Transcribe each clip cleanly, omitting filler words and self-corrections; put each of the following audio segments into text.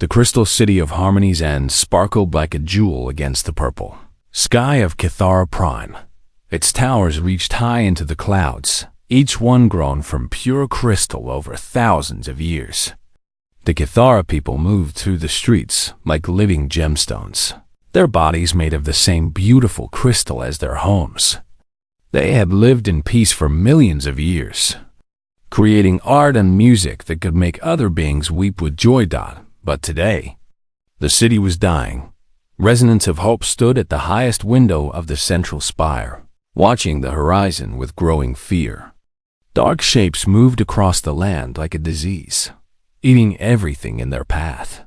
The crystal city of harmonies and sparkled like a jewel against the purple sky of Kithara Prime. Its towers reached high into the clouds, each one grown from pure crystal over thousands of years. The Kithara people moved through the streets like living gemstones, their bodies made of the same beautiful crystal as their homes. They had lived in peace for millions of years, creating art and music that could make other beings weep with joy. But today, the city was dying. Residents of Hope stood at the highest window of the central spire, watching the horizon with growing fear. Dark shapes moved across the land like a disease, eating everything in their path.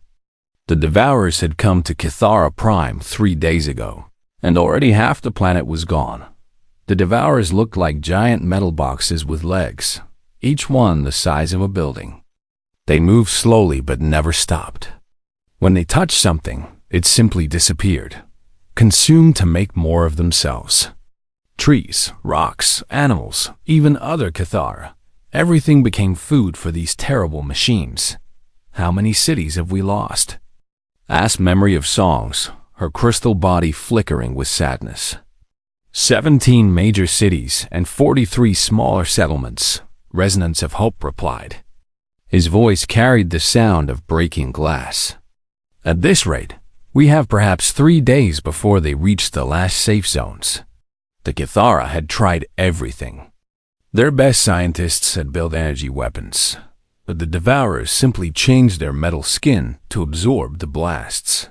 The Devourers had come to Kithara Prime 3 days ago, and already half the planet was gone. The Devourers looked like giant metal boxes with legs, each one the size of a building. They moved slowly but never stopped. When they touched something, it simply disappeared, consumed to make more of themselves. Trees, rocks, animals, even other Kithara. Everything became food for these terrible machines. How many cities have we lost? Asked Memory of Songs, her crystal body flickering with sadness. 17 major cities and 43 smaller settlements, Resonance of Hope replied. His voice carried the sound of breaking glass. At this rate, we have perhaps 3 days before they reach the last safe zones. The Kithara had tried everything. Their best scientists had built energy weapons, but the Devourers simply changed their metal skin to absorb the blasts.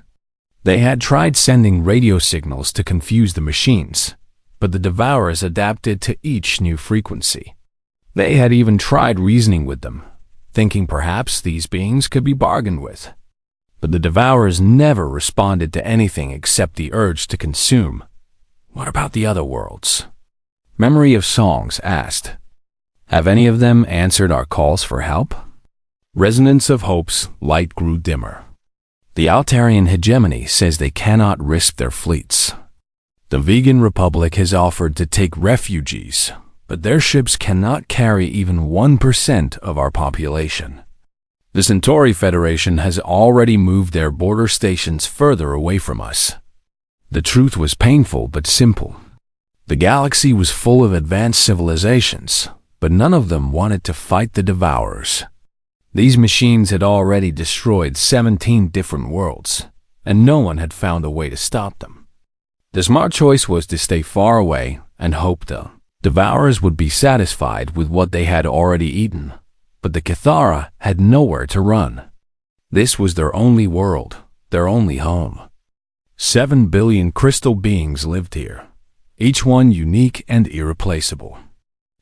They had tried sending radio signals to confuse the machines, but the Devourers adapted to each new frequency. They had even tried reasoning with them, thinking perhaps these beings could be bargained with. But the Devourers never responded to anything except the urge to consume. What about the other worlds? Memory of Songs asked. Have any of them answered our calls for help? Resonance of Hope's light grew dimmer. The Altarian hegemony says they cannot risk their fleets. The Vegan Republic has offered to take refugees, but their ships cannot carry even 1% of our population. The Centauri Federation has already moved their border stations further away from us. The truth was painful but simple. The galaxy was full of advanced civilizations, but none of them wanted to fight the Devourers. These machines had already destroyed 17 different worlds, and no one had found a way to stop them. The smart choice was to stay far away and hope the Devourers would be satisfied with what they had already eaten, but the Kithara had nowhere to run. This was their only world, their only home. 7 billion crystal beings lived here, each one unique and irreplaceable.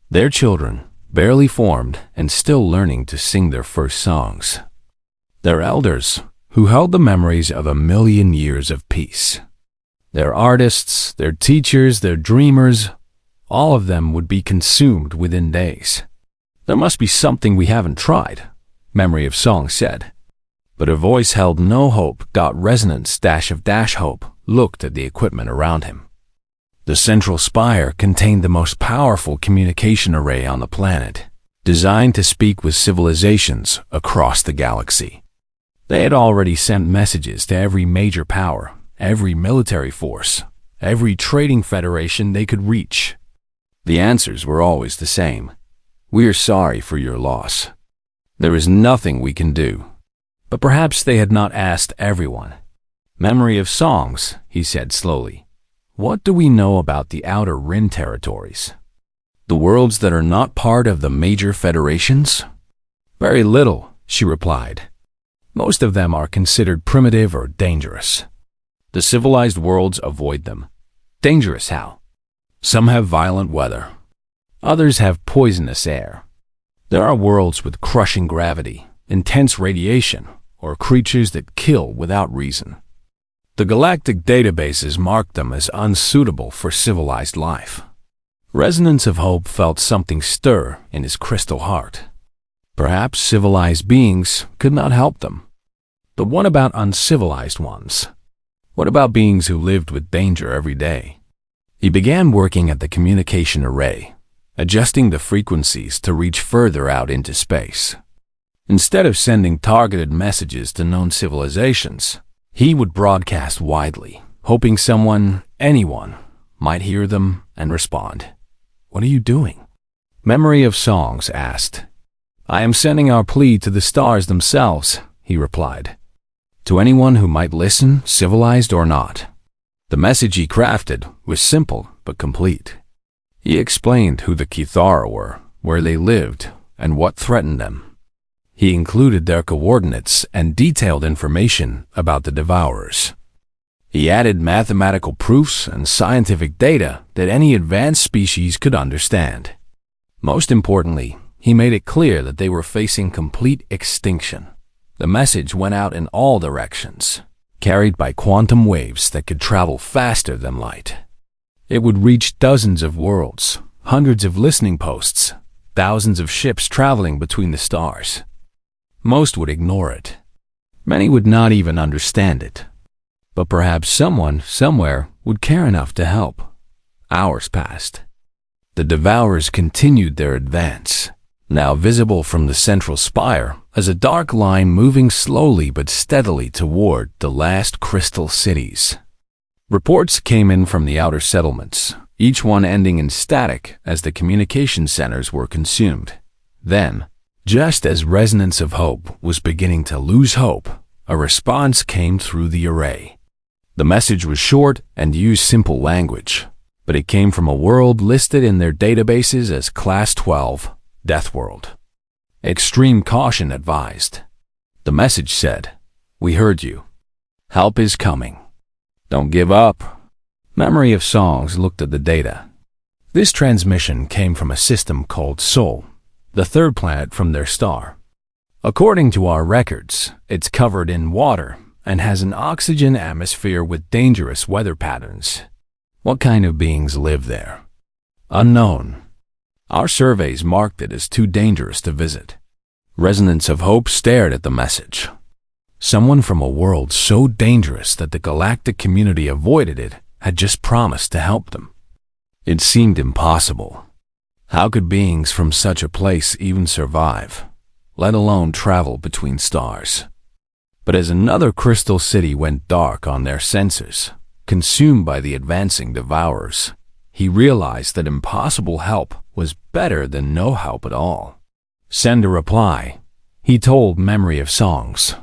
Their children, barely formed and still learning to sing their first songs. Their elders, who held the memories of 1,000,000 years of peace. Their artists, their teachers, their dreamers, all of them would be consumed within days. There must be something we haven't tried, Memory of Song said. But her voice held no hope. Resonance - Hope looked at the equipment around him. The central spire contained the most powerful communication array on the planet, designed to speak with civilizations across the galaxy. They had already sent messages to every major power, every military force, every trading federation they could reach. The answers were always the same. We are sorry for your loss. There is nothing we can do. But perhaps they had not asked everyone. Memory of Songs, he said slowly. What do we know about the Outer Rim territories? The worlds that are not part of the major federations? Very little, she replied. Most of them are considered primitive or dangerous. The civilized worlds avoid them. Dangerous how? Some have violent weather. Others have poisonous air. There are worlds with crushing gravity, intense radiation, or creatures that kill without reason. The galactic databases marked them as unsuitable for civilized life. Resonance of Hope felt something stir in his crystal heart. Perhaps civilized beings could not help them. But what about uncivilized ones? What about beings who lived with danger every day? He began working at the communication array, adjusting the frequencies to reach further out into space. Instead of sending targeted messages to known civilizations, he would broadcast widely, hoping someone, anyone, might hear them and respond. "What are you doing?" Memory of Songs asked. "I am sending our plea to the stars themselves," he replied. "To anyone who might listen, civilized or not." The message he crafted was simple but complete. He explained who the Kithara were, where they lived, and what threatened them. He included their coordinates and detailed information about the Devourers. He added mathematical proofs and scientific data that any advanced species could understand. Most importantly, he made it clear that they were facing complete extinction. The message went out in all directions, carried by quantum waves that could travel faster than light. It would reach dozens of worlds, hundreds of listening posts, thousands of ships traveling between the stars. Most would ignore it. Many would not even understand it. But perhaps someone, somewhere, would care enough to help. Hours passed. The Devourers continued their advance, now visible from the central spire as a dark line moving slowly but steadily toward the last crystal cities. Reports came in from the outer settlements, each one ending in static as the communication centers were consumed. Then, just as Resonance of Hope was beginning to lose hope, a response came through the array. The message was short and used simple language, but it came from a world listed in their databases as Class 12, Death World. Extreme caution advised. The message said, "We heard you. Help is coming. Don't give up." Memory of Songs looked at the data. This transmission came from a system called Sol, the third planet from their star. According to our records, it's covered in water and has an oxygen atmosphere with dangerous weather patterns. What kind of beings live there? Unknown. Our surveys marked it as too dangerous to visit. Resonance of Hope stared at the message. Someone from a world so dangerous that the galactic community avoided it had just promised to help them. It seemed impossible. How could beings from such a place even survive, let alone travel between stars? But as another crystal city went dark on their sensors, consumed by the advancing Devourers, he realized that impossible help was better than no help at all. "Send a reply," he told Memory of Songs.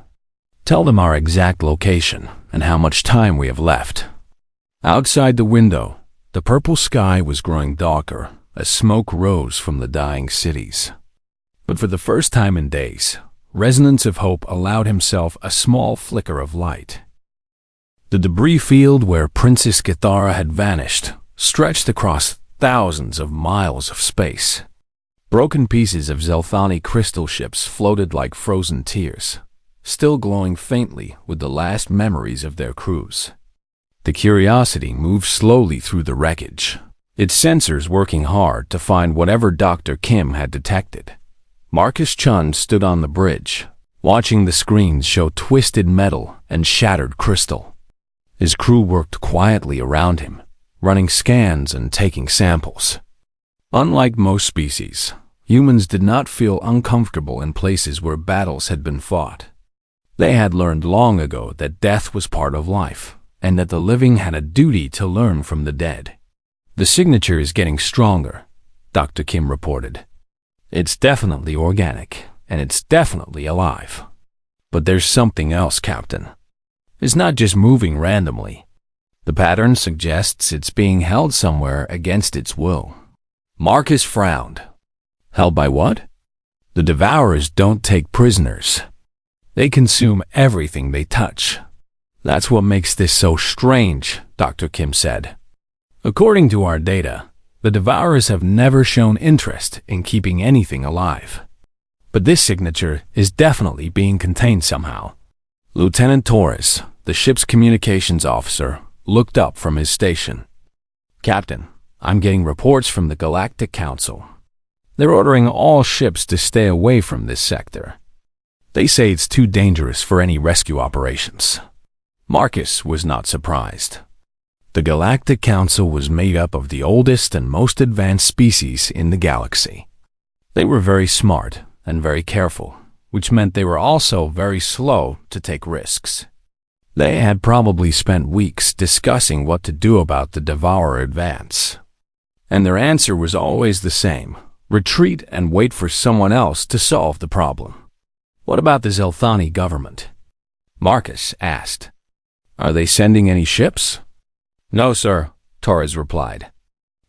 "Tell them our exact location and how much time we have left." Outside the window, the purple sky was growing darker as smoke rose from the dying cities. But for the first time in days, Resonance of Hope allowed himself a small flicker of light. The debris field where Princess Kithara had vanished stretched across thousands of miles of space. Broken pieces of Zelthani crystal ships floated like frozen tears, still glowing faintly with the last memories of their crews. The Curiosity moved slowly through the wreckage, its sensors working hard to find whatever Dr. Kim had detected. Marcus Chun stood on the bridge, watching the screens show twisted metal and shattered crystal. His crew worked quietly around him, running scans and taking samples. Unlike most species, humans did not feel uncomfortable in places where battles had been fought. They had learned long ago that death was part of life, and that the living had a duty to learn from the dead. "The signature is getting stronger," Dr. Kim reported. "It's definitely organic, and it's definitely alive. But there's something else, Captain. It's not just moving randomly. The pattern suggests it's being held somewhere against its will." Marcus frowned. "Held by what?" "The Devourers don't take prisoners. They consume everything they touch. That's what makes this so strange," Dr. Kim said. "According to our data, the Devourers have never shown interest in keeping anything alive. But this signature is definitely being contained somehow." Lieutenant Torres, the ship's communications officer, looked up from his station. "Captain, I'm getting reports from the Galactic Council. They're ordering all ships to stay away from this sector. They say it's too dangerous for any rescue operations." Marcus was not surprised. The Galactic Council was made up of the oldest and most advanced species in the galaxy. They were very smart and very careful, which meant they were also very slow to take risks. They had probably spent weeks discussing what to do about the Devourer advance. And their answer was always the same: retreat and wait for someone else to solve the problem. What about the Zelthani government? Marcus asked. Are they sending any ships? No, sir, Torres replied.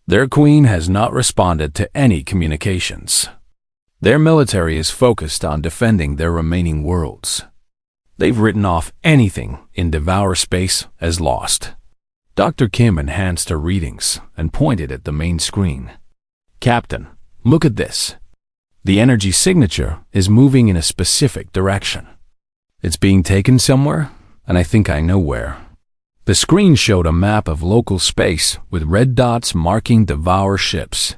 Their queen has not responded to any communications. Their military is focused on defending their remaining worlds. They've written off anything in Devourer space as lost. Dr. Kim enhanced her readings and pointed at the main screen. Captain, look at this. The energy signature is moving in a specific direction. It's being taken somewhere, and I think I know where. The screen showed a map of local space with red dots marking Devourer ships.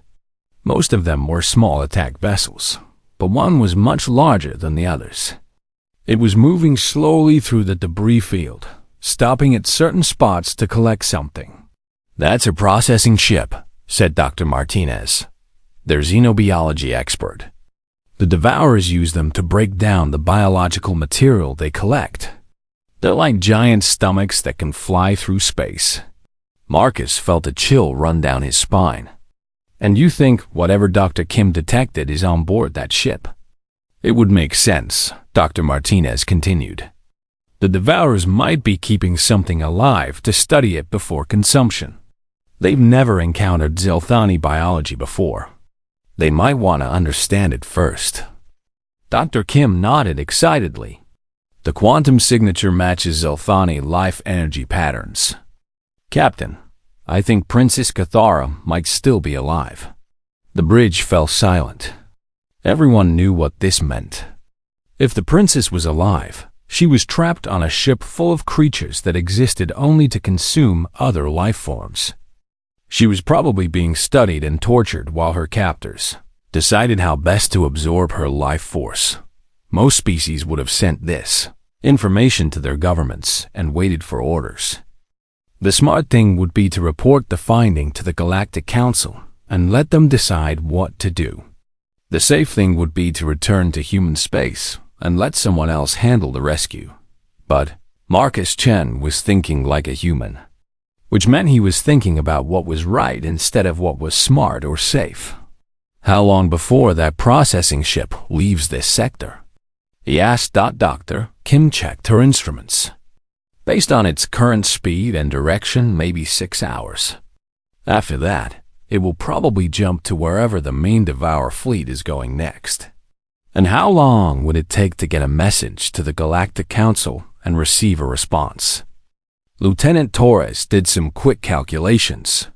Most of them were small attack vessels, but one was much larger than the others. It was moving slowly through the debris field, stopping at certain spots to collect something. That's a processing ship, said Dr. Martinez, their xenobiology expert. The Devourers use them to break down the biological material they collect. They're like giant stomachs that can fly through space. Marcus felt a chill run down his spine. And you think whatever Dr. Kim detected is on board that ship? It would make sense, Dr. Martinez continued. The Devourers might be keeping something alive to study it before consumption. They've never encountered Zelthani biology before. They might want to understand it first. Dr. Kim nodded excitedly. The quantum signature matches Zelthani life energy patterns. Captain, I think Princess Cathara might still be alive. The bridge fell silent. Everyone knew what this meant. If the princess was alive, she was trapped on a ship full of creatures that existed only to consume other life forms. She was probably being studied and tortured while her captors decided how best to absorb her life force. Most species would have sent this information to their governments and waited for orders. The smart thing would be to report the finding to the Galactic Council and let them decide what to do. The safe thing would be to return to human space and let someone else handle the rescue. But Marcus Chen was thinking like a human, which meant he was thinking about what was right instead of what was smart or safe. How long before that processing ship leaves this sector? He asked. Dr. Kim checked her instruments. Based on its current speed and direction, maybe 6 hours. After that, it will probably jump to wherever the main Devourer fleet is going next. And how long would it take to get a message to the Galactic Council and receive a response? Lieutenant Torres did some quick calculations.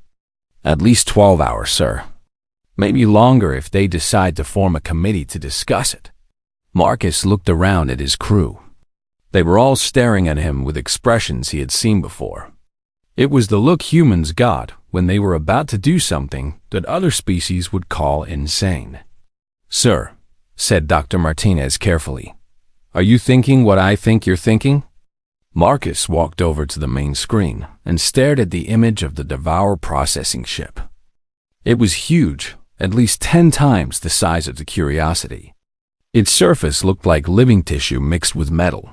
At least 12 hours, sir. Maybe longer if they decide to form a committee to discuss it. Marcus looked around at his crew. They were all staring at him with expressions he had seen before. It was the look humans got when they were about to do something that other species would call insane. Sir, said Dr. Martinez carefully, are you thinking what I think you're thinking? Marcus walked over to the main screen and stared at the image of the Devourer processing ship. It was huge, at least 10 times the size of the Curiosity. Its surface looked like living tissue mixed with metal,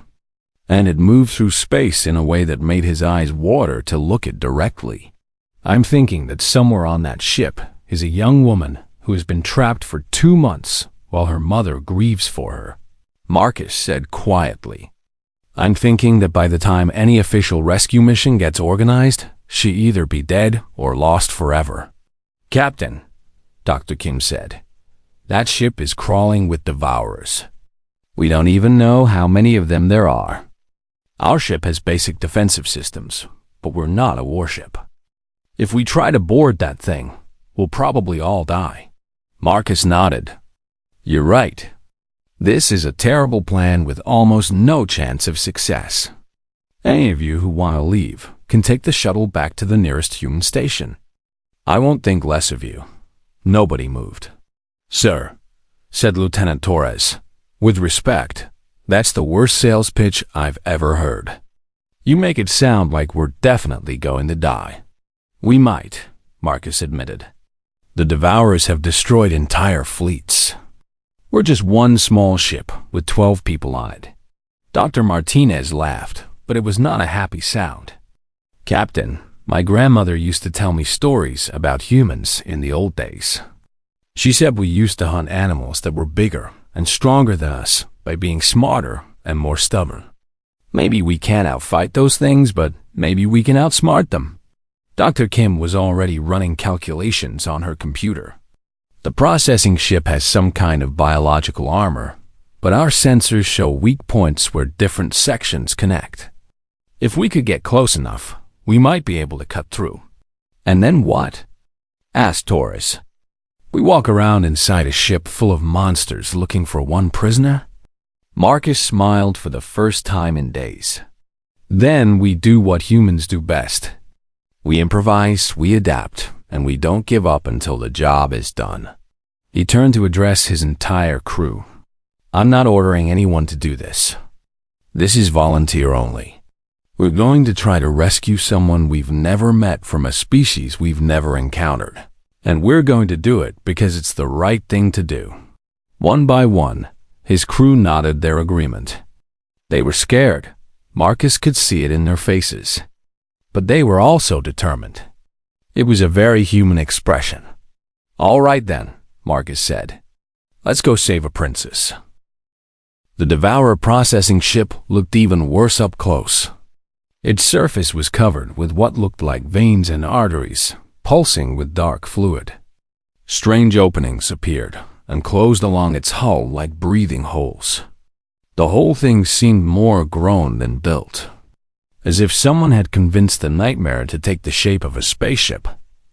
and it moved through space in a way that made his eyes water to look it directly. I'm thinking that somewhere on that ship is a young woman who has been trapped for 2 months while her mother grieves for her, Marcus said quietly. I'm thinking that by the time any official rescue mission gets organized, she either be dead or lost forever. Captain, Dr. Kim said, that ship is crawling with Devourers. We don't even know how many of them there are. Our ship has basic defensive systems, but we're not a warship. If we try to board that thing, we'll probably all die. Marcus nodded. You're right. This is a terrible plan with almost no chance of success. Any of you who want to leave can take the shuttle back to the nearest human station. I won't think less of you. Nobody moved. Sir, said Lieutenant Torres, with respect, that's the worst sales pitch I've ever heard. You make it sound like we're definitely going to die. We might, Marcus admitted. The Devourers have destroyed entire fleets. We're just one small ship with 12 people on it. Dr. Martinez laughed, but it was not a happy sound. Captain, my grandmother used to tell me stories about humans in the old days. She said we used to hunt animals that were bigger and stronger than us by being smarter and more stubborn. Maybe we can't outfight those things, but maybe we can outsmart them. Dr. Kim was already running calculations on her computer. The processing ship has some kind of biological armor, but our sensors show weak points where different sections connect. If we could get close enough, we might be able to cut through. And then what? Asked Torres. We walk around inside a ship full of monsters looking for one prisoner? Marcus smiled for the first time in days. Then we do what humans do best. We improvise, we adapt, and we don't give up until the job is done. He turned to address his entire crew. I'm not ordering anyone to do this. This is volunteer only. We're going to try to rescue someone we've never met from a species we've never encountered. And we're going to do it because it's the right thing to do. One by one, his crew nodded their agreement. They were scared. Marcus could see it in their faces. But they were also determined. It was a very human expression. All right then, Marcus said. Let's go save a princess. The Devourer processing ship looked even worse up close. Its surface was covered with what looked like veins and arteries, pulsing with dark fluid. Strange openings appeared and closed along its hull like breathing holes. The whole thing seemed more grown than built. As if someone had convinced the nightmare to take the shape of a spaceship,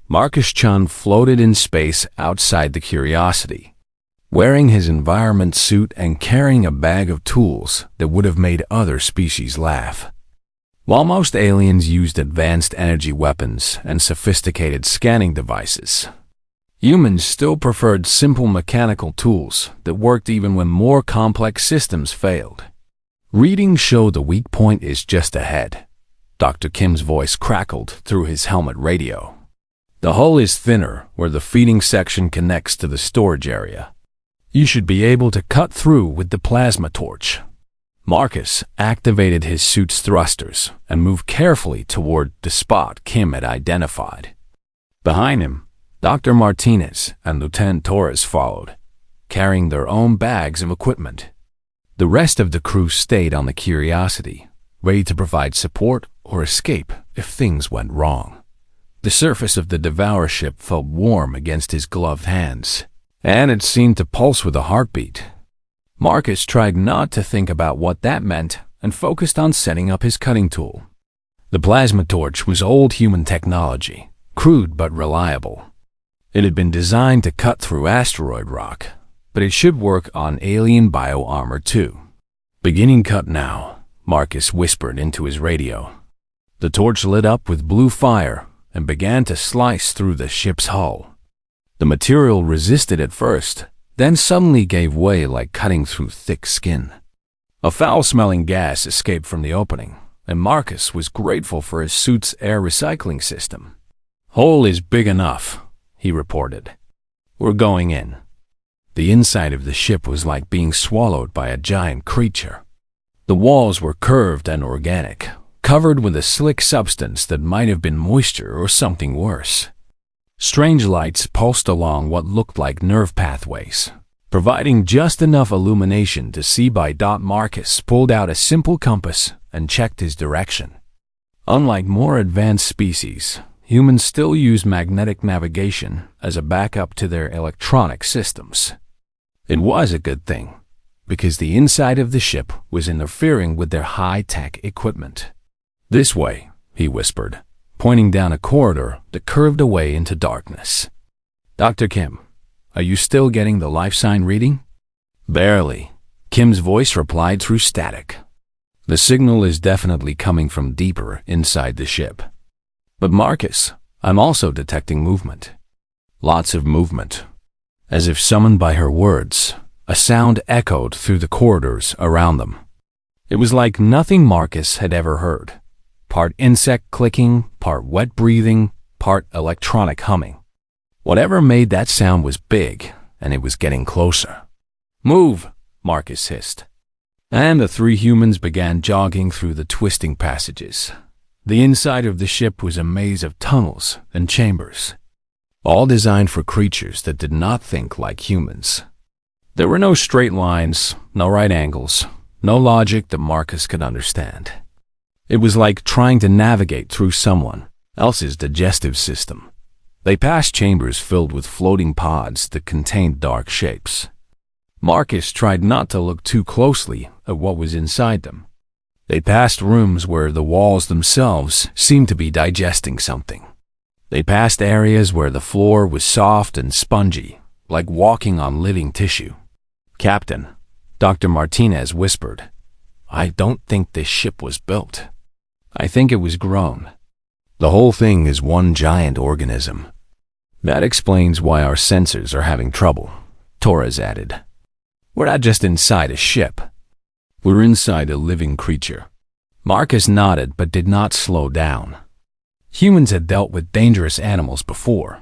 Marcus Chun floated in space outside the Curiosity, wearing his environment suit and carrying a bag of tools that would have made other species laugh. While most aliens used advanced energy weapons and sophisticated scanning devices, humans still preferred simple mechanical tools that worked even when more complex systems failed. Readings show the weak point is just ahead. Dr. Kim's voice crackled through his helmet radio. The hull is thinner where the feeding section connects to the storage area. You should be able to cut through with the plasma torch. Marcus activated his suit's thrusters and moved carefully toward the spot Kim had identified. Behind him, Dr. Martinez and Lieutenant Torres followed, carrying their own bags of equipment. The rest of the crew stayed on the Curiosity, ready to provide support or escape if things went wrong. The surface of the Devourer ship felt warm against his gloved hands, and it seemed to pulse with a heartbeat. Marcus tried not to think about what that meant and focused on setting up his cutting tool. The plasma torch was old human technology, crude but reliable. It had been designed to cut through asteroid rock, but it should work on alien bio-armor too. Beginning cut now, Marcus whispered into his radio. The torch lit up with blue fire and began to slice through the ship's hull. The material resisted at first, then suddenly gave way like cutting through thick skin. A foul-smelling gas escaped from the opening, and Marcus was grateful for his suit's air recycling system. Hole is big enough, he reported. We're going in. The inside of the ship was like being swallowed by a giant creature. The walls were curved and organic, covered with a slick substance that might have been moisture or something worse. Strange lights pulsed along what looked like nerve pathways, providing just enough illumination to see by. Marcus pulled out a simple compass and checked his direction. Unlike more advanced species, humans still use magnetic navigation as a backup to their electronic systems. It was a good thing, because the inside of the ship was interfering with their high-tech equipment. This way, he whispered, pointing down a corridor that curved away into darkness. Dr. Kim, are you still getting the life sign reading? Barely, Kim's voice replied through static. The signal is definitely coming from deeper inside the ship. But Marcus, I'm also detecting movement. Lots of movement. As if summoned by her words, a sound echoed through the corridors around them. It was like nothing Marcus had ever heard. Part insect clicking, part wet breathing, part electronic humming. Whatever made that sound was big, and it was getting closer. "Move!" Marcus hissed. And the three humans began jogging through the twisting passages. The inside of the ship was a maze of tunnels and chambers, all designed for creatures that did not think like humans. There were no straight lines, no right angles, no logic that Marcus could understand. It was like trying to navigate through someone else's digestive system. They passed chambers filled with floating pods that contained dark shapes. Marcus tried not to look too closely at what was inside them. They passed rooms where the walls themselves seemed to be digesting something. They passed areas where the floor was soft and spongy, like walking on living tissue. "Captain," Dr. Martinez whispered, "I don't think this ship was built. I think it was grown. The whole thing is one giant organism." "That explains why our sensors are having trouble," Torres added. "We're not just inside a ship. We're inside a living creature." Marcus nodded but did not slow down. Humans had dealt with dangerous animals before.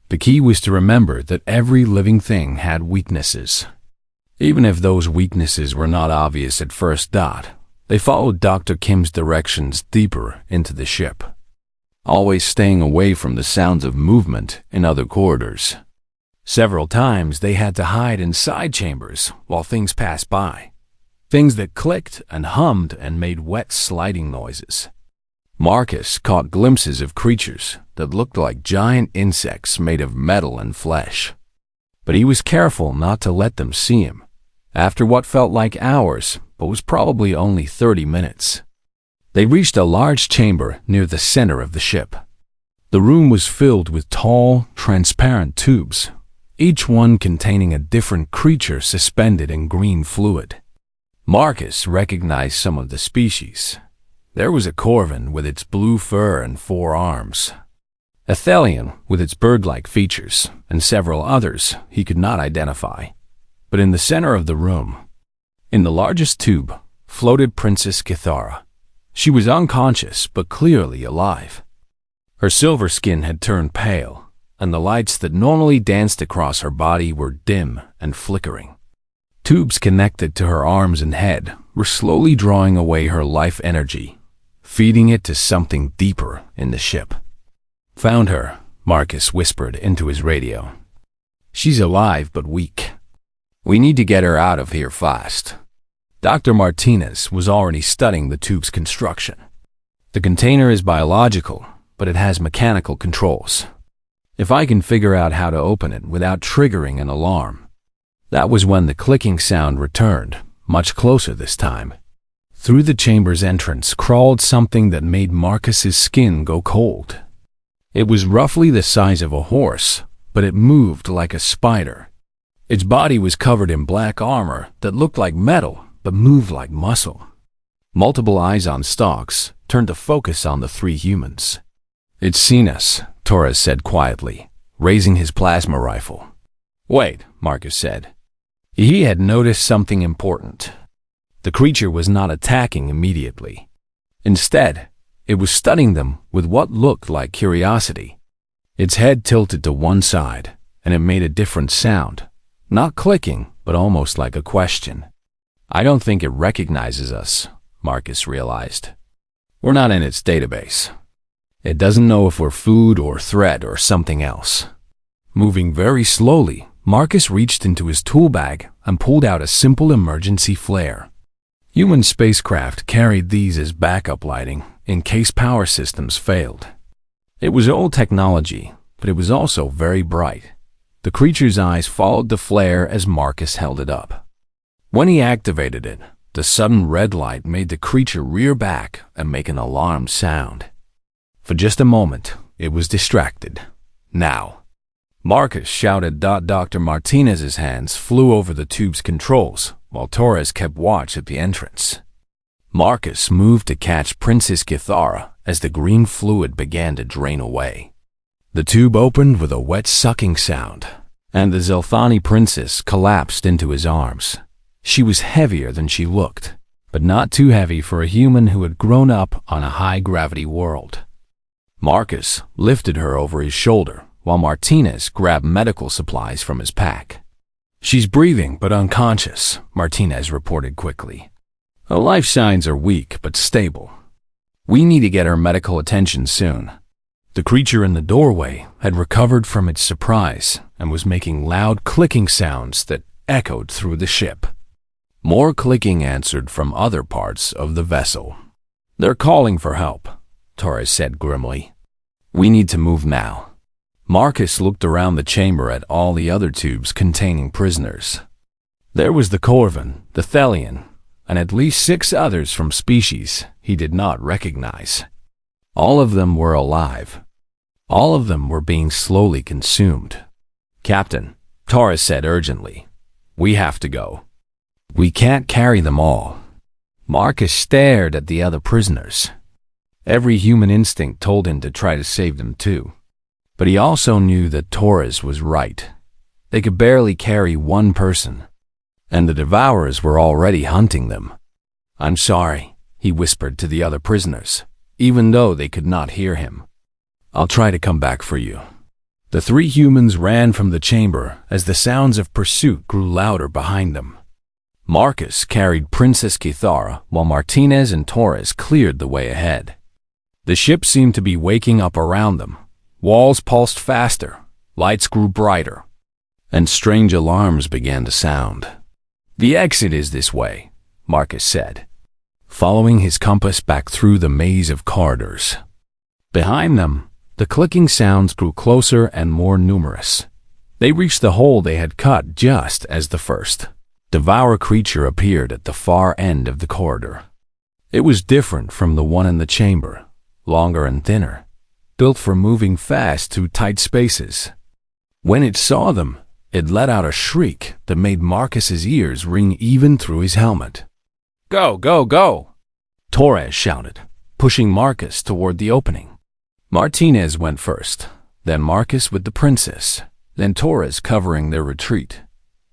The key was to remember that every living thing had weaknesses. Even if those weaknesses were not obvious at first thought, they followed Dr. Kim's directions deeper into the ship, always staying away from the sounds of movement in other corridors. Several times they had to hide in side chambers while things passed by, things that clicked and hummed and made wet sliding noises. Marcus caught glimpses of creatures that looked like giant insects made of metal and flesh. But he was careful not to let them see him, after what felt like hours but was probably only 30 minutes. They reached a large chamber near the center of the ship. The room was filled with tall, transparent tubes, each one containing a different creature suspended in green fluid. Marcus recognized some of the species. There was a corvin with its blue fur and 4 arms, a thelian with its bird-like features, and several others he could not identify. But in the center of the room, in the largest tube, floated Princess Kithara. She was unconscious but clearly alive. Her silver skin had turned pale, and the lights that normally danced across her body were dim and flickering. Tubes connected to her arms and head were slowly drawing away her life energy, feeding it to something deeper in the ship. "Found her," Marcus whispered into his radio. "She's alive but weak. We need to get her out of here fast." Dr. Martinez was already studying the tube's construction. "The container is biological, but it has mechanical controls. If I can figure out how to open it without triggering an alarm." That was when the clicking sound returned, much closer this time. Through the chamber's entrance crawled something that made Marcus's skin go cold. It was roughly the size of a horse, but it moved like a spider. Its body was covered in black armor that looked like metal but moved like muscle. Multiple eyes on stalks turned to focus on the 3 humans. "It's seen us," Torres said quietly, raising his plasma rifle. "Wait," Marcus said. He had noticed something important. The creature was not attacking immediately. Instead, it was studying them with what looked like curiosity. Its head tilted to one side, and it made a different sound, not clicking, but almost like a question. "I don't think it recognizes us," Marcus realized. "We're not in its database. It doesn't know if we're food or threat or something else." Moving very slowly, Marcus reached into his tool bag and pulled out a simple emergency flare. Human spacecraft carried these as backup lighting in case power systems failed. It was old technology, but it was also very bright. The creature's eyes followed the flare as Marcus held it up. When he activated it, the sudden red light made the creature rear back and make an alarmed sound. For just a moment, it was distracted. "Now!" Marcus shouted. Dr. Martinez's hands flew over the tube's controls, while Torres kept watch at the entrance. Marcus moved to catch Princess Kithara as the green fluid began to drain away. The tube opened with a wet sucking sound, and the Zelthani princess collapsed into his arms. She was heavier than she looked, but not too heavy for a human who had grown up on a high-gravity world. Marcus lifted her over his shoulder, while Martinez grabbed medical supplies from his pack. She's breathing but unconscious, Martinez reported quickly. Her life signs are weak but stable. We need to get her medical attention soon. The creature in the doorway had recovered from its surprise and was making loud clicking sounds that echoed through the ship. More clicking answered from other parts of the vessel. They're calling for help, Torres said grimly. We need to move now. Marcus looked around the chamber at all the other tubes containing prisoners. There was the Corvin, the Thelian, and at least 6 others from species he did not recognize. All of them were alive. All of them were being slowly consumed. Captain, Torres said urgently, we have to go. We can't carry them all. Marcus stared at the other prisoners. Every human instinct told him to try to save them too. But he also knew that Torres was right. They could barely carry one person, and the Devourers were already hunting them. I'm sorry, he whispered to the other prisoners, even though they could not hear him. I'll try to come back for you. The 3 humans ran from the chamber as the sounds of pursuit grew louder behind them. Marcus carried Princess Kithara while Martinez and Torres cleared the way ahead. The ship seemed to be waking up around them. Walls pulsed faster, lights grew brighter, and strange alarms began to sound. The exit is this way, Marcus said, following his compass back through the maze of corridors. Behind them, the clicking sounds grew closer and more numerous. They reached the hole they had cut just as the first Devourer creature appeared at the far end of the corridor. It was different from the one in the chamber, longer and thinner, built for moving fast through tight spaces. When it saw them, it let out a shriek that made Marcus's ears ring even through his helmet. Go, go, go! Torres shouted, pushing Marcus toward the opening. Martinez went first, then Marcus with the princess, then Torres covering their retreat.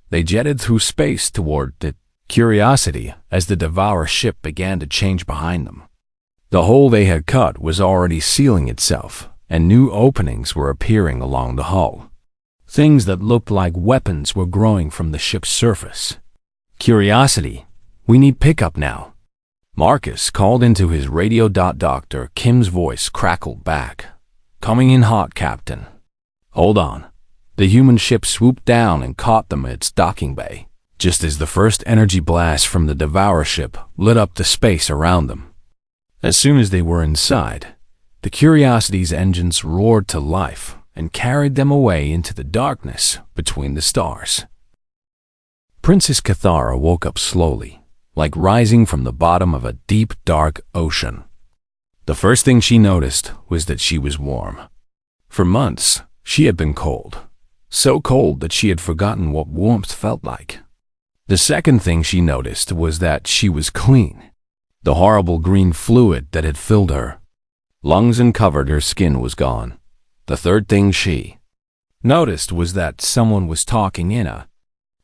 They jetted through space toward the Curiosity as the Devourer ship began to change behind them. The hole they had cut was already sealing itself, and new openings were appearing along the hull. Things that looked like weapons were growing from the ship's surface. Curiosity, we need pickup now. Marcus called into his radio. Dr. Kim's voice crackled back. Coming in hot, Captain. Hold on. The human ship swooped down and caught them at its docking bay, just as the first energy blast from the Devourer ship lit up the space around them. As soon as they were inside, the Curiosity's engines roared to life and carried them away into the darkness between the stars. Princess Kithara woke up slowly, like rising from the bottom of a deep, dark ocean. The first thing she noticed was that she was warm. For months, she had been cold, so cold that she had forgotten what warmth felt like. The second thing she noticed was that she was clean. The horrible green fluid that had filled her lungs and covered her skin was gone. The third thing she noticed was that someone was talking in a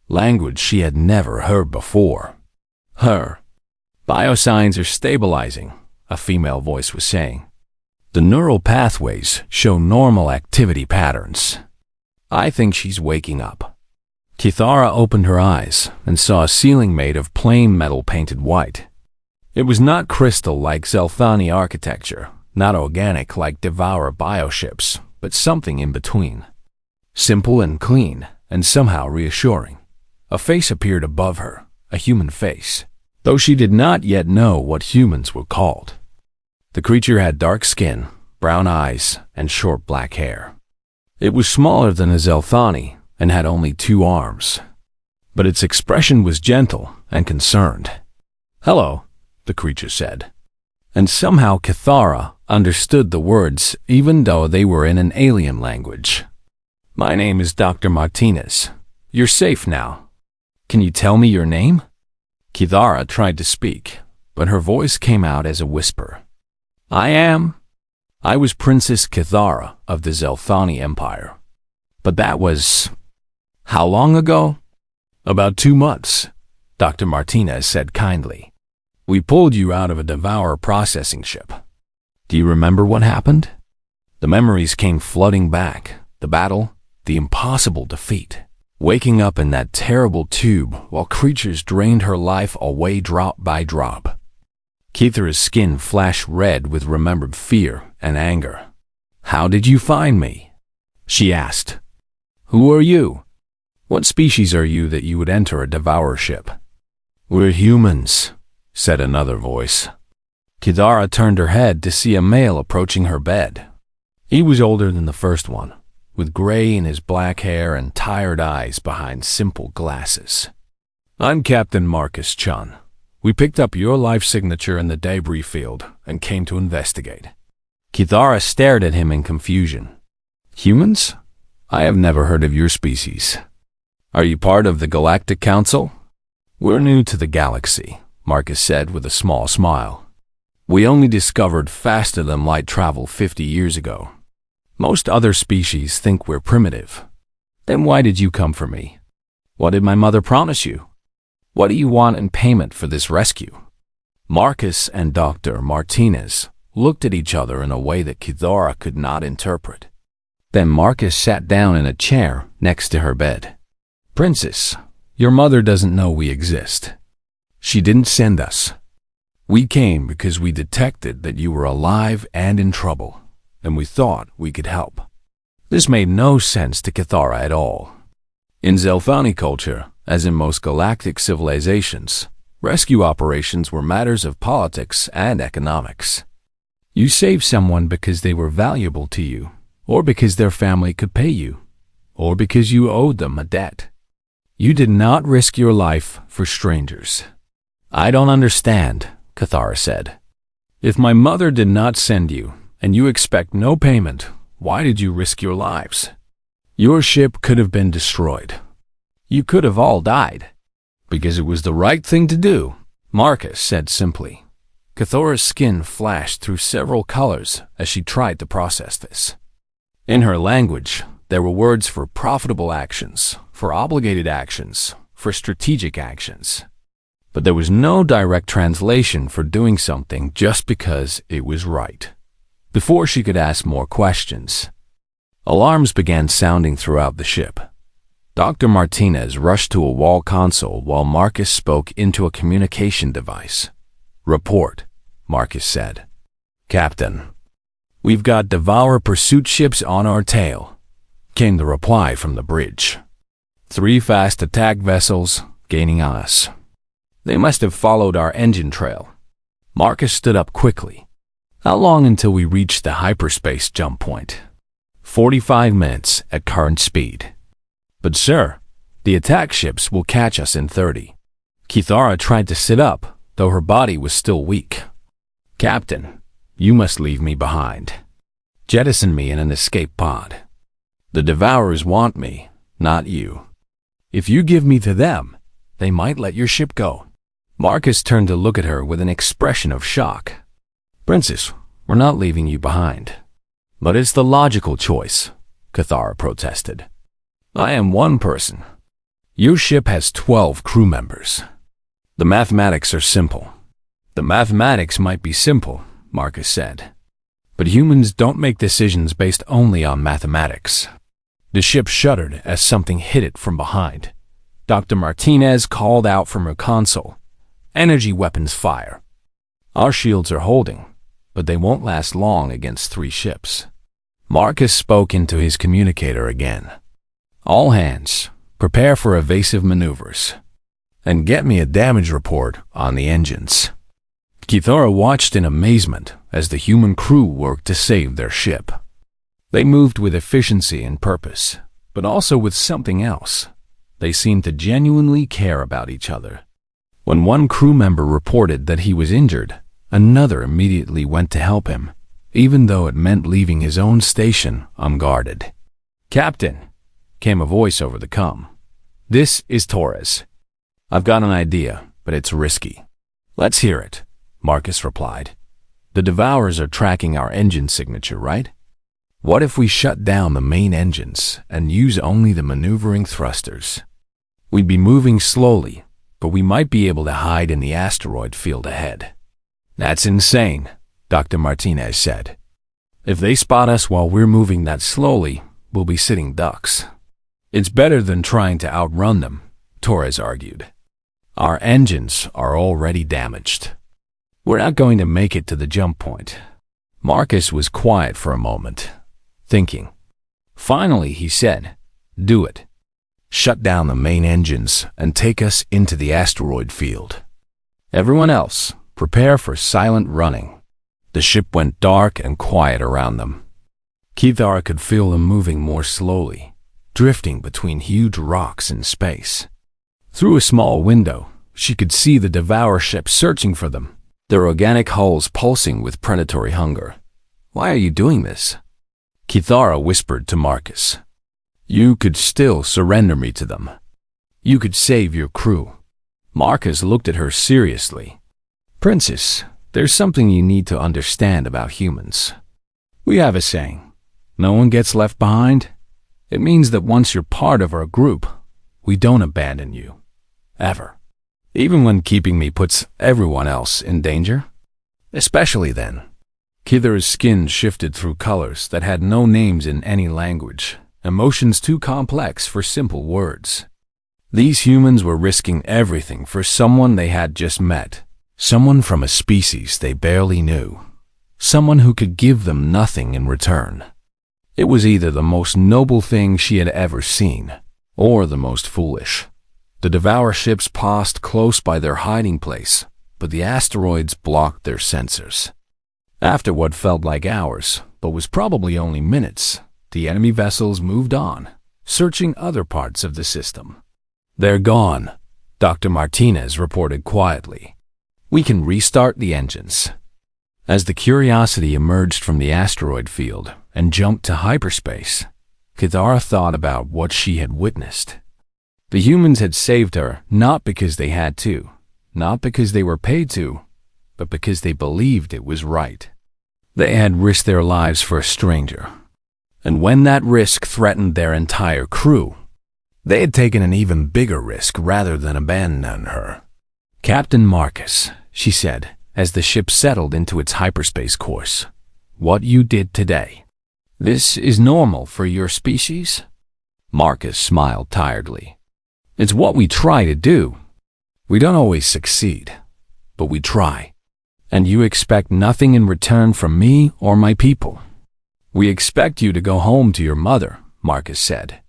language she had never heard before. Her biosigns are stabilizing, a female voice was saying. The neural pathways show normal activity patterns. I think she's waking up. Kithara opened her eyes and saw a ceiling made of plain metal painted white. It was not crystal like Zelthani architecture, not organic like Devourer bioships, but something in between. Simple and clean, and somehow reassuring. A face appeared above her, a human face, though she did not yet know what humans were called. The creature had dark skin, brown eyes, and short black hair. It was smaller than a Zelthani and had only 2 arms, but its expression was gentle and concerned. Hello, the creature said, and somehow Kithara understood the words even though they were in an alien language. My name is Dr. Martinez. You're safe now. Can you tell me your name? Kithara tried to speak, but her voice came out as a whisper. I was Princess Kithara of the Zelthani Empire. But that was... how long ago? About 2 months, Dr. Martinez said kindly. We pulled you out of a Devourer processing ship. Do you remember what happened? The memories came flooding back. The battle, the impossible defeat. waking up in that terrible tube while creatures drained her life away drop by drop. Kithara's skin flashed red with remembered fear and anger. "How did you find me?" she asked. "Who are you? What species are you that you would enter a devourer ship?" "We're humans," said another voice. Kithara turned her head to see a male approaching her bed. He was older than the first one, with gray in his black hair and tired eyes behind simple glasses. "I'm Captain Marcus Chun. We picked up your life signature in the debris field and came to investigate." Kithara stared at him in confusion. "Humans? I have never heard of your species. Are you part of the Galactic Council?" "We're new to the galaxy," Marcus said with a small smile. "We only discovered faster than light travel 50 years ago. Most other species think we're primitive. Then why did you come for me? What did my mother promise you? What do you want in payment for this rescue?" Marcus and Dr. Martinez looked at each other in a way that Kithara could not interpret. Then Marcus sat down in a chair next to her bed. "Princess, your mother doesn't know we exist. She didn't send us. We came because we detected that you were alive and in trouble, and we thought we could help." This made no sense to Kithara at all. In Zelfani culture, as in most galactic civilizations, rescue operations were matters of politics and economics. You saved someone because they were valuable to you, or because their family could pay you, or because you owed them a debt. You did not risk your life for strangers. "I don't understand," Kithara said. "If my mother did not send you, and you expect no payment, why did you risk your lives? Your ship could have been destroyed. You could have all died." "Because it was the right thing to do," Marcus said simply. Kithara's skin flashed through several colors as she tried to process this. In her language, there were words for profitable actions, for obligated actions, for strategic actions. But there was no direct translation for doing something just because it was right. Before she could ask more questions, alarms began sounding throughout the ship. Dr. Martinez rushed to a wall console while Marcus spoke into a communication device. "Report," Marcus said. "Captain, we've got Devourer pursuit ships on our tail," came the reply from the bridge. 3 fast attack vessels gaining on us. They must have followed our engine trail. Marcus stood up quickly. "How long until we reach the hyperspace jump point?" 45 minutes at current speed." "But sir, the attack ships will catch us in 30. Kithara tried to sit up, though her body was still weak. "Captain, you must leave me behind. Jettison me in an escape pod. The Devourers want me, not you. If you give me to them, they might let your ship go." Marcus turned to look at her with an expression of shock. "Princess, we're not leaving you behind." "But it's the logical choice," Kithara protested. "I am one person. Your ship has 12 crew members. The mathematics are simple." "The mathematics might be simple," Marcus said. "But humans don't make decisions based only on mathematics." The ship shuddered as something hit it from behind. Dr. Martinez called out from her console, "Energy weapons fire." "Our shields are holding, but they won't last long against 3 ships." Marcus spoke into his communicator again. "All hands, prepare for evasive maneuvers. And get me a damage report on the engines." Kithara watched in amazement as the human crew worked to save their ship. They moved with efficiency and purpose, but also with something else. They seemed to genuinely care about each other. When one crew member reported that he was injured, another immediately went to help him, even though it meant leaving his own station unguarded. "Captain," came a voice over the comm. "This is Torres. I've got an idea, but it's risky." "Let's hear it," Marcus replied. "The Devourers are tracking our engine signature, right? What if we shut down the main engines and use only the maneuvering thrusters? We'd be moving slowly, but we might be able to hide in the asteroid field ahead." "That's insane," Dr. Martinez said. "If they spot us while we're moving that slowly, we'll be sitting ducks." It's better than trying to outrun them, Torres argued. Our engines are already damaged. We're not going to make it to the jump point. Marcus was quiet for a moment, thinking. Finally, he said, "Do it. Shut down the main engines and take us into the asteroid field. Everyone else, prepare for silent running." The ship went dark and quiet around them. Kithara could feel them moving more slowly, drifting between huge rocks in space. Through a small window, she could see the Devourer ship searching for them, their organic hulls pulsing with predatory hunger. "Why are you doing this?" Kithara whispered to Marcus. "You could still surrender me to them. You could save your crew." Marcus looked at her seriously. "Princess, there's something you need to understand about humans. We have a saying, no one gets left behind. It means that once you're part of our group, we don't abandon you. Ever. Even when keeping me puts everyone else in danger. Especially then." Kithara's skin shifted through colors that had no names in any language, emotions too complex for simple words. These humans were risking everything for someone they had just met, someone from a species they barely knew, someone who could give them nothing in return. It was either the most noble thing she had ever seen, or the most foolish. The Devourer ships passed close by their hiding place, but the asteroids blocked their sensors. After what felt like hours, but was probably only minutes, the enemy vessels moved on, searching other parts of the system. "They're gone," Dr. Martinez reported quietly. "We can restart the engines." As the Curiosity emerged from the asteroid field and jumped to hyperspace, Kithara thought about what she had witnessed. The humans had saved her not because they had to, not because they were paid to, but because they believed it was right. They had risked their lives for a stranger. And when that risk threatened their entire crew, they had taken an even bigger risk rather than abandon her. "Captain Marcus," she said, as the ship settled into its hyperspace course, "what you did today, this is normal for your species?" Marcus smiled tiredly. "It's what we try to do. We don't always succeed, but we try. And you expect nothing in return from me or my people." "We expect you to go home to your mother," Marcus said.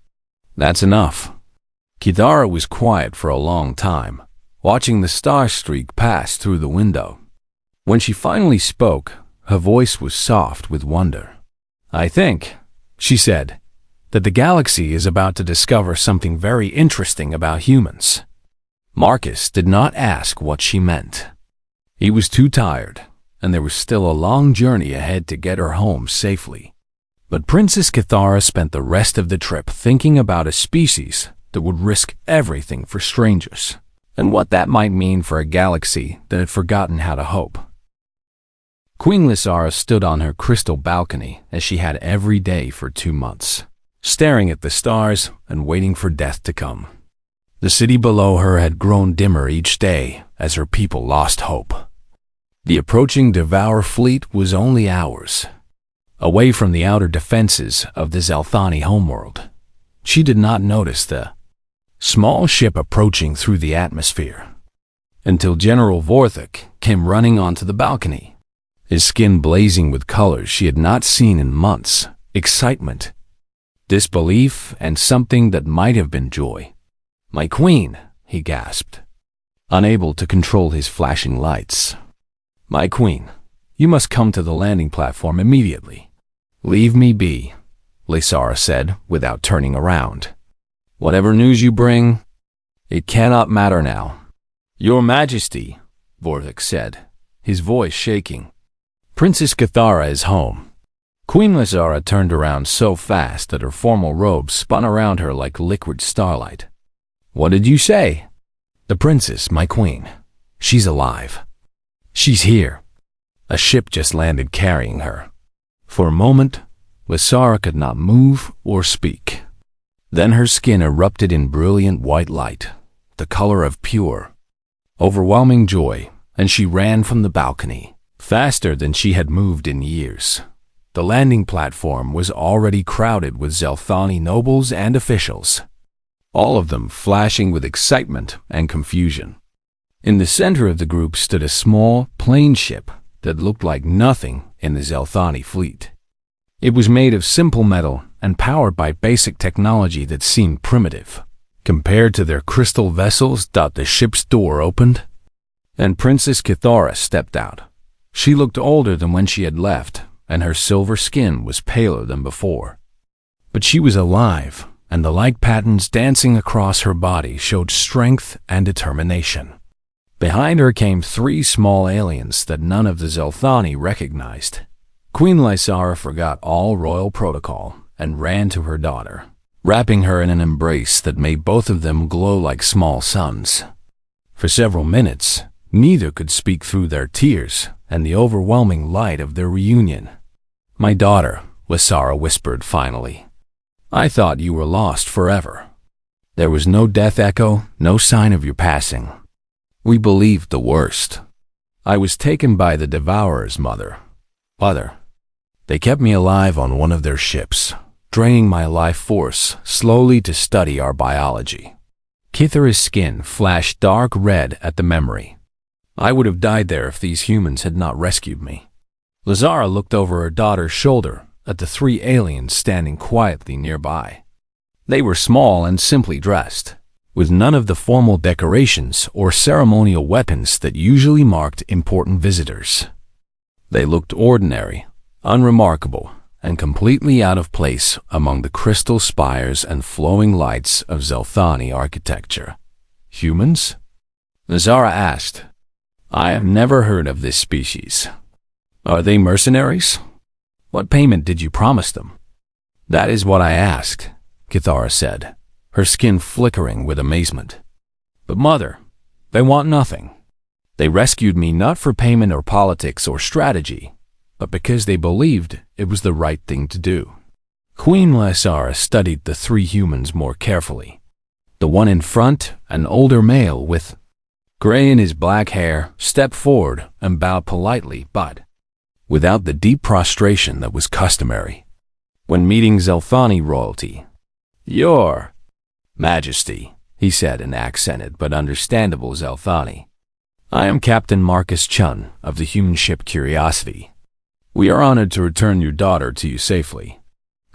"That's enough." Kithara was quiet for a long time, watching the star streak pass through the window. When she finally spoke, her voice was soft with wonder. "I think," she said, "that the galaxy is about to discover something very interesting about humans." Marcus did not ask what she meant. He was too tired, and there was still a long journey ahead to get her home safely. But Princess Kithara spent the rest of the trip thinking about a species that would risk everything for strangers, and what that might mean for a galaxy that had forgotten how to hope. Queen Lysara stood on her crystal balcony as she had every day for 2 months, staring at the stars and waiting for death to come. The city below her had grown dimmer each day as her people lost hope. The approaching Devourer fleet was only hours away from the outer defenses of the Zelthani homeworld. She did not notice the small ship approaching through the atmosphere until General Vorthik came running onto the balcony, his skin blazing with colors she had not seen in months, excitement, disbelief, and something that might have been joy. "My queen," he gasped, unable to control his flashing lights. "My queen, you must come to the landing platform immediately." "Leave me be," Lysara said without turning around. "Whatever news you bring, it cannot matter now." "Your Majesty," Vorthik said, his voice shaking. "Princess Kithara is home." Queen Lysara turned around so fast that her formal robes spun around her like liquid starlight. "What did you say?" "The princess, my queen. She's alive. She's here." A ship just landed carrying her. For a moment, Lysara could not move or speak. Then her skin erupted in brilliant white light, the color of pure, overwhelming joy, and she ran from the balcony, faster than she had moved in years. The landing platform was already crowded with Zelthani nobles and officials, all of them flashing with excitement and confusion. In the center of the group stood a small, plain ship that looked like nothing in the Zelthani fleet. It was made of simple metal and powered by basic technology that seemed primitive compared to their crystal vessels. The ship's door opened, and Princess Kithara stepped out. She looked older than when she had left, and her silver skin was paler than before. But she was alive, and the light patterns dancing across her body showed strength and determination. Behind her came 3 small aliens that none of the Zelthani recognized. Queen Lysara forgot all royal protocol and ran to her daughter, wrapping her in an embrace that made both of them glow like small suns. For several minutes, neither could speak through their tears and the overwhelming light of their reunion. "My daughter," Lysara whispered finally. "I thought you were lost forever. There was no death echo, no sign of your passing. We believed the worst. I was taken by the Devourers, Mother. They kept me alive on one of their ships, draining my life force slowly to study our biology." Kithara's skin flashed dark red at the memory. "I would have died there if these humans had not rescued me." Lysara looked over her daughter's shoulder at the 3 aliens standing quietly nearby. They were small and simply dressed, with none of the formal decorations or ceremonial weapons that usually marked important visitors. They looked ordinary, unremarkable, and completely out of place among the crystal spires and flowing lights of Zelthani architecture. "Humans?" Lysara asked. "I have never heard of this species. Are they mercenaries? What payment did you promise them?" "That is what I asked," Kithara said, her skin flickering with amazement. "But Mother, they want nothing. They rescued me not for payment or politics or strategy, but because they believed it was the right thing to do." Queen Lysara studied the 3 humans more carefully. The one in front, an older male with gray in his black hair, stepped forward and bowed politely, but without the deep prostration that was customary when meeting Zelthani royalty. "Your Majesty," he said in accented but understandable Zelthani. "I am Captain Marcus Chun of the human ship Curiosity. We are honored to return your daughter to you safely."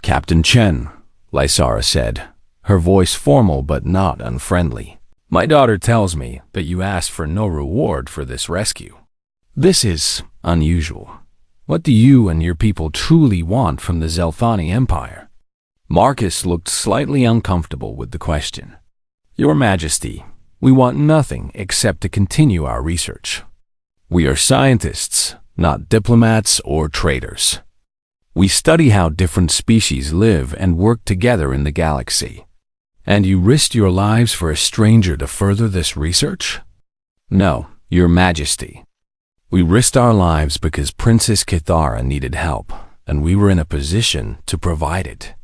"Captain Chen," Lysara said, her voice formal but not unfriendly. "My daughter tells me that you asked for no reward for this rescue. This is unusual. What do you and your people truly want from the Zelthani Empire?" Marcus looked slightly uncomfortable with the question. "Your Majesty, we want nothing except to continue our research. We are scientists, not diplomats or traders. We study how different species live and work together in the galaxy. And you risked your lives for a stranger to further this research?" "No, Your Majesty. We risked our lives because Princess Kithara needed help, and we were in a position to provide it."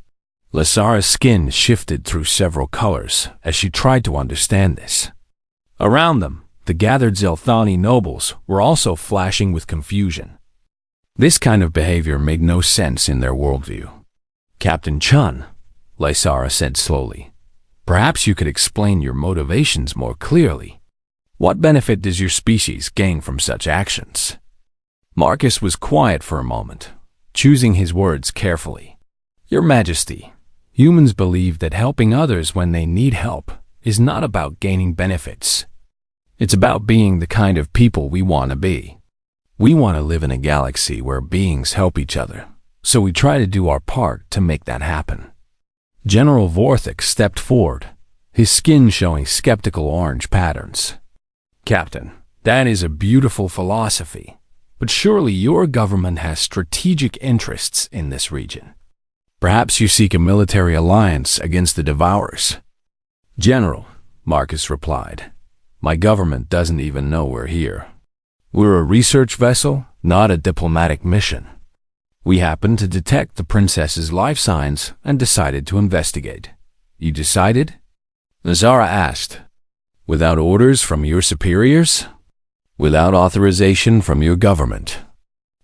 Lysara's skin shifted through several colors as she tried to understand this. Around them, the gathered Zelthani nobles were also flashing with confusion. This kind of behavior made no sense in their worldview. "Captain Chun," Lysara said slowly, "perhaps you could explain your motivations more clearly. What benefit does your species gain from such actions?" Marcus was quiet for a moment, choosing his words carefully. "Your Majesty, humans believe that helping others when they need help is not about gaining benefits. It's about being the kind of people we want to be. We want to live in a galaxy where beings help each other, so we try to do our part to make that happen." General Vorthik stepped forward, his skin showing skeptical orange patterns. "Captain, that is a beautiful philosophy, but surely your government has strategic interests in this region. Perhaps you seek a military alliance against the Devourers." "General," Marcus replied, "my government doesn't even know we're here. We're a research vessel, not a diplomatic mission. We happened to detect the princess's life signs and decided to investigate." "You decided?" Lysara asked. "Without orders from your superiors?" "Without authorization from your government."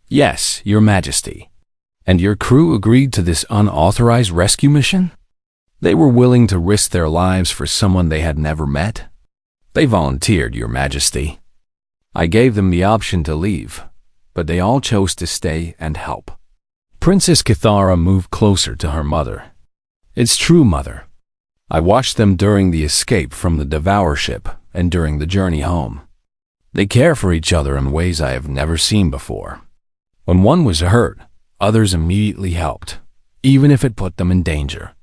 "Yes, Your Majesty." "And your crew agreed to this unauthorized rescue mission?" They were willing to risk their lives for someone they had never met. They volunteered, Your Majesty. I gave them the option to leave, but they all chose to stay and help. Princess Kithara moved closer to her mother. It's true, Mother. I watched them during the escape from the Devourer ship and during the journey home. They care for each other in ways I have never seen before. When one was hurt, others immediately helped, even if it put them in danger.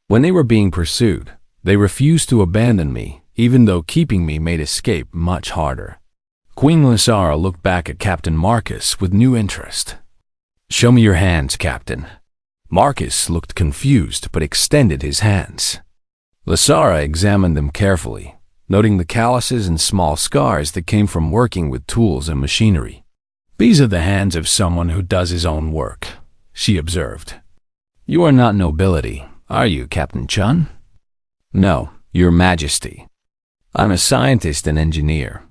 When they were being pursued, they refused to abandon me, even though keeping me made escape much harder. Queen Lysara looked back at Captain Marcus with new interest. Show me your hands, Captain. Marcus looked confused but extended his hands. Lysara examined them carefully, noting the calluses and small scars that came from working with tools and machinery. These are the hands of someone who does his own work, she observed. You are not nobility, are you, Captain Chun? No, Your Majesty. I'm a scientist and engineer.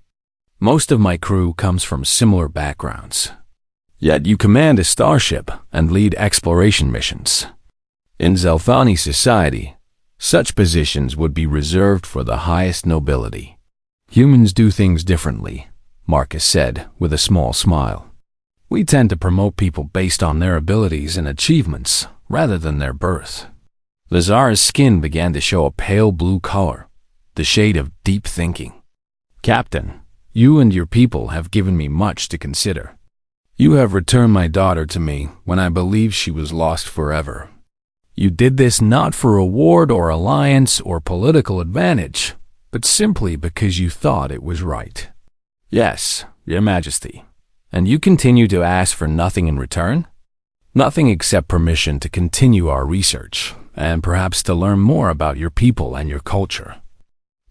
Most of my crew comes from similar backgrounds. Yet you command a starship and lead exploration missions. In Zelthani society, such positions would be reserved for the highest nobility. Humans do things differently, Marcus said with a small smile. We tend to promote people based on their abilities and achievements rather than their birth. Lysara's skin began to show a pale blue color, the shade of deep thinking. Captain, you and your people have given me much to consider. You have returned my daughter to me when I believed she was lost forever. You did this not for reward or alliance or political advantage, but simply because you thought it was right. Yes, Your Majesty. And you continue to ask for nothing in return? Nothing except permission to continue our research, and perhaps to learn more about your people and your culture.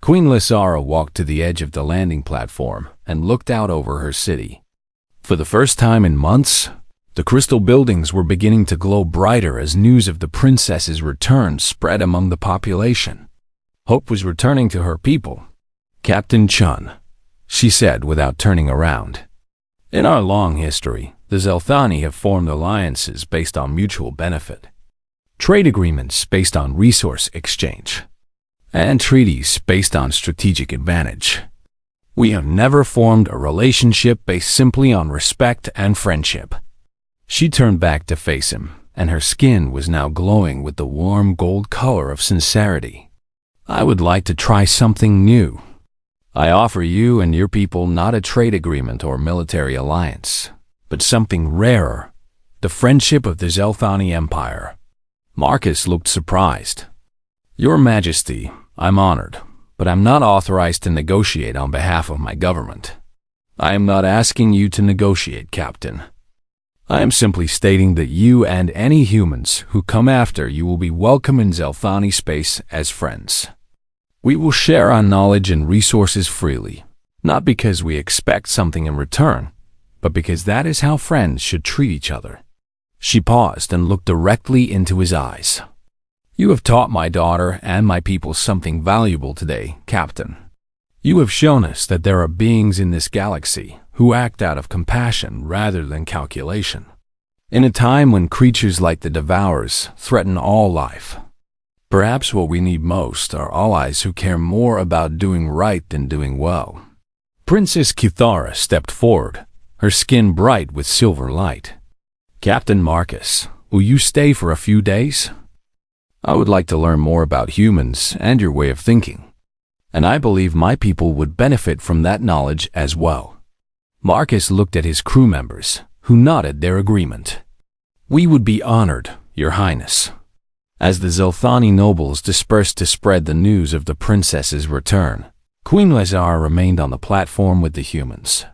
Queen Lysara walked to the edge of the landing platform and looked out over her city. For the first time in months, the crystal buildings were beginning to glow brighter as news of the princess's return spread among the population. Hope was returning to her people. Captain Chun, she said without turning around. In our long history, the Zelthani have formed alliances based on mutual benefit, trade agreements based on resource exchange, and treaties based on strategic advantage. We have never formed a relationship based simply on respect and friendship. She turned back to face him, and her skin was now glowing with the warm gold color of sincerity. I would like to try something new. I offer you and your people not a trade agreement or military alliance, but something rarer, the friendship of the Zelthani Empire. Marcus looked surprised. Your Majesty, I'm honored, but I'm not authorized to negotiate on behalf of my government. I am not asking you to negotiate, Captain. I am simply stating that you and any humans who come after you will be welcome in Zelthani space as friends. We will share our knowledge and resources freely, not because we expect something in return, but because that is how friends should treat each other. She paused and looked directly into his eyes. You have taught my daughter and my people something valuable today, Captain. You have shown us that there are beings in this galaxy who act out of compassion rather than calculation. In a time when creatures like the Devourers threaten all life, perhaps what we need most are allies who care more about doing right than doing well. Princess Kithara stepped forward, her skin bright with silver light. Captain Marcus, will you stay for a few days? I would like to learn more about humans and your way of thinking, and I believe my people would benefit from that knowledge as well. Marcus looked at his crew members, who nodded their agreement. We would be honored, Your Highness. As the Zelthani nobles dispersed to spread the news of the princess's return, Queen Lysara remained on the platform with the humans.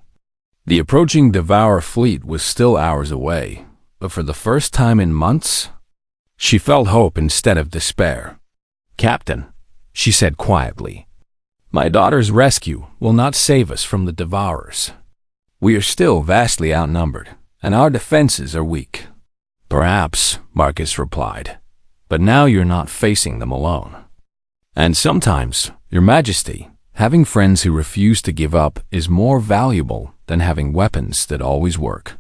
The approaching Devourer fleet was still hours away, but for the first time in months, she felt hope instead of despair. Captain, she said quietly, my daughter's rescue will not save us from the Devourers. We are still vastly outnumbered, and our defenses are weak. Perhaps, Marcus replied, but now you're not facing them alone. And sometimes, Your Majesty, having friends who refuse to give up is more valuable than having weapons that always work.